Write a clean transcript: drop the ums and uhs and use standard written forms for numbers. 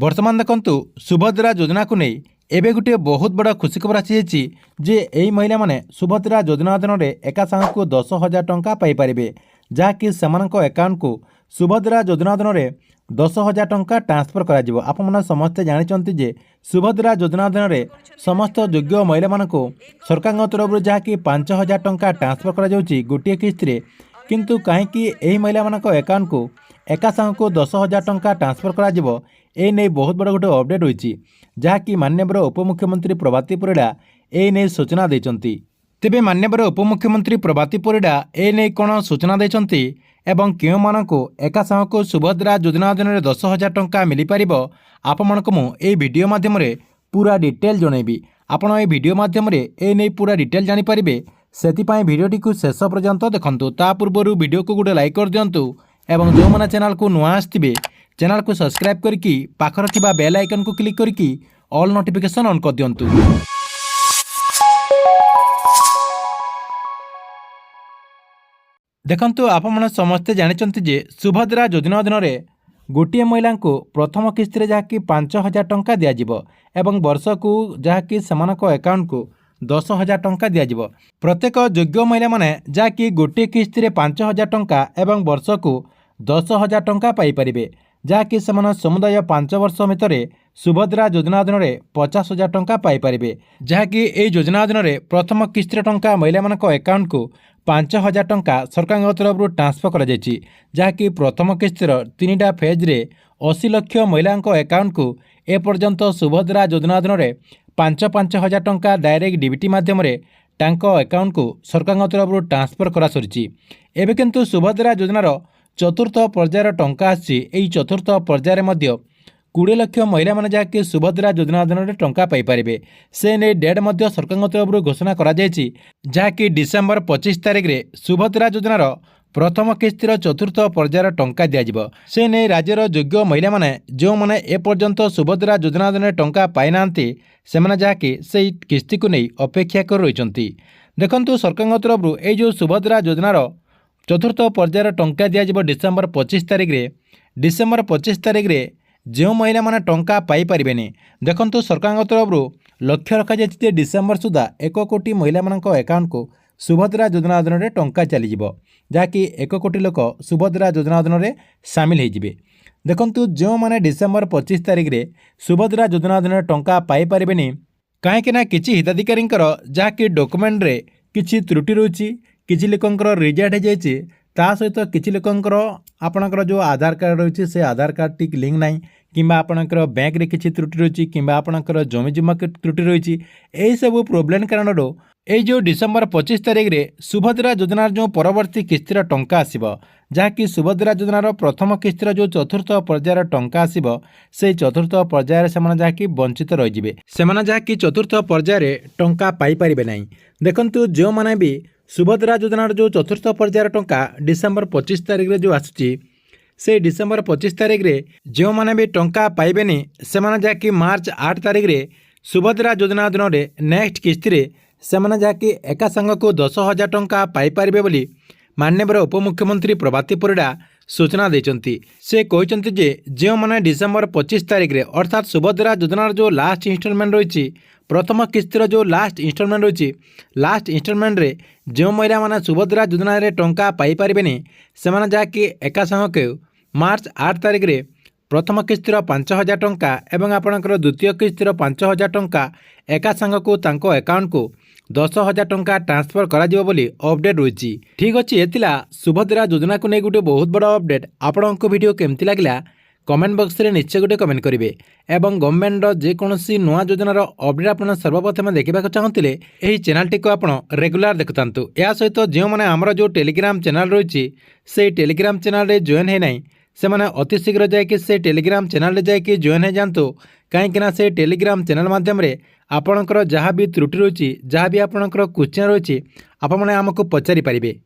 बर्तमान देखंतु सुभद्रा योजना को नहीं एबे गोटे बहुत बड़ा खुशी खबर आसी जे यही महिला माने सुभद्रा योजना अधीन एका साथ को 10,000 टंका पाइपारे जहाँकि से अकाउंट को सुभद्रा योजना अधीन 10,000 टंका ट्रांसफर कर आपने समस्ते जानते जे सुभद्रा योजना अधीन समस्त योग्य महिला मानक सरकार तरफ जहाँकि 5,000 टंका ट्रांसफर कर गोटे किस्त किंतु कहीं यही महिला मानक अकाउंट को एका साथ को 10,000 टंका ट्रांसफर कर नहीं बहुत बड़ा गोटे अपडेट होती जहाँकि माननीय उपमुख्यमंत्री प्रभाती परिड़ा नहीं सूचना देते तेबे माननीय उपमुख्यमंत्री प्रभाती परिड़ा नहीं कौन सूचना देते एवं क्यों मानक एका साथ को सुभद्रा योजना अधीन 10,000 टंका मिल पार आपण मुझे वीडियो माध्यम पूरा डिटेल जनइबी आपण ये वीडियो माध्यम नहीं पूरा डिटेल जानीपारे से भिडटी को शेष पर्यंत देखूँ ता पूर्व वीडियो को गोटे लाइक कर दिंतु एवं जो मैंने चैनल को नुआ आसवे चैनल को सब्सक्राइब करके पाखर थिबा बेल आइकन को क्लिक करके ऑल नोटिफिकेशन ऑन कर दिंतु। देखंतु आपण समस्ते जानते जे सुभद्रा योजना अधीन गोटे महिला को प्रथम किस्त जहाँकि 5,000 टंका दिज्व एवं वर्ष को जहाँकि से अकाउंट को 10,000 टंका दिज्व प्रत्येक योग्य महिला माने जहाँकि गोटे किस्त 5,000 टंका एवं वर्ष को 10,000 टंका पाइपारे जहाँकि से समुदाय 5 वर्ष भितर सुभद्रा योजना अधीन 50,000 टंका पाइपारे जहाँकि यह योजना अधीन प्रथम किस्त टंका महिला मान अकाउंट को 5,000 टंका सरकार तरफ ट्रांसफर कर जहाँकि प्रथम किस्तर 3टा फेज्रे 80 लाख महिला अकाउंट को एपर्यंत सुभद्रा योजना अधीन 5,000 टंका डायरेक्ट डीबीटी मध्यम अकाउंट को सरकार तरफ ट्रांसफर कर सरी एवं किंतु सुभद्रा योजनार चतुर्थ पर्यायर टंका आसी चतुर्थ पर्यायर 20 लाख महिला माने जहाँकि सुभद्रा योजना अधीन टंका पाइपारे से नहीं डेट सरकार तरफ घोषणा करा जहाँकि डिसेम्बर 25 तारिख में सुभद्रा योजनार प्रथम किस्तर चतुर्थ पर्यायर टंका दिज्व से नहीं राज्यर योग्य महिला माने जो मैंने एपर्यंत सुभद्रा योजना अधीन टंका पाई ना से जहाँकि से किस्ती को नहीं अपेक्षा कर रही देखंतु सरकार तरफ ये जो सुभद्रा योजनार चतुर्थ पर्यायर टंका दिज्व डिसेम्बर 25 तारिख में डिसेम्बर 25 तारिख में जो महिला माने टंका पाई परिबेनी देखंतु सरकार तरफ लक्ष्य रखा जाए डिसेम्बर सुधा 1 कोटी महिला मान अकाउंट को सुभद्रा योजना अधीन टंका चलीजिवो जहाँकि 1 कोटी लोक सुभद्रा योजना अधीन सामिल होइजिबे देखंतु जो माने डिसेम्बर 25 तारिख में सुभद्रा योजना अधीन टंका पाई परिबेनी कहीं किछि हिताधिकारी जहाँकि डॉक्यूमेंट रे किछि त्रुटि रही किछि लोकंकर रिजेक्ट हो जाइए ता सहित किछि लोकंकर आपणकर जो आधार कार्ड रही से आधार कार्ड टी लिंक ना कि आपणकर बैंक रे किछि त्रुटि रही कि आपणकर जमी जमा त्रुटि रही यही सब प्रोब्लेम कारण ये जो डिसेम्बर 25 तारिख में सुभद्रा योजनार जो परवर्ती किस्तर टंका आसिबो जहाँकि सुभद्रा योजनार प्रथम किस्तर जो चतुर्थ पर्यायर टंका आसिबो से चतुर्थ पर्यायर से जहाँकि वंचित रही से जहाँकि चतुर्थ पर्यायर टंका पाई परिबे नहीं देखंतु जो माने भी सुभद्रा योजनार जो चतुर्थ पर्यायर टंका डिसेम्बर 25 तारिख में जो आसुची से डिसेम्बर 25 तारिख में जो माने भी टंका पाइबेनी से जहाँकि मार्च 8 तारिख में सुभद्रा योजना अधीन नेक्स्ट किस्त से जहाँकि एका संग को 10,000 टंका पाइपारे बोली माननीय उपमुख्यमंत्री प्रभाती परिड़ा सूचना देते से कहते जे जो मैंने डिसेम्बर 25 तारिख में अर्थात सुभद्रा योजनार जो लास्ट इन्स्टॉलमेंट रही प्रथम किस्तर जो लास्ट इन्स्टॉलमेंट रही लास्ट इन्स्टॉलमेंट रे जो महिला माने सुभद्रा योजना रे टंका पाई परिबेनी से जहाँकि एका संग के मार्च 8 तारिख में प्रथम किस्तर 5,000 टंका एवं आपणकर द्वितीय किस्तर 5,000 टंका एका संग को तांको अकाउंट को 10,000 टंका ट्रांसफर करा जिवो बोली अपडेट रही ठीक अच्छे ये सुभद्रा योजना को नहीं गोटे बहुत बड़ा अपडेट आपको वीडियो केमती लगला कमेंट बॉक्स रे निश्चय गोटे कमेंट करेंगे एवं गवर्नमेंट जेकोसी नुआ योजनार अपडेट आपड़ सर्वप्रथम देखा चाहते यही चैनल टी को रेगुलर देखुता या सहित जो मैंने आमर जो टेलीग्राम चैनल रही से टेलीग्राम चैनल रे जॉइन है ना से मैंने अति शीघ्र जाकि से टेलीग्राम चैनल रे जाकि जॉइन हो जातु कहीं से टेलीग्राम चैनल माध्यम आपणकर जहाँ भी त्रुटि रही जहाँ भी आपणकर क्वेश्चन रही आपने आमको पचारि पारिबे।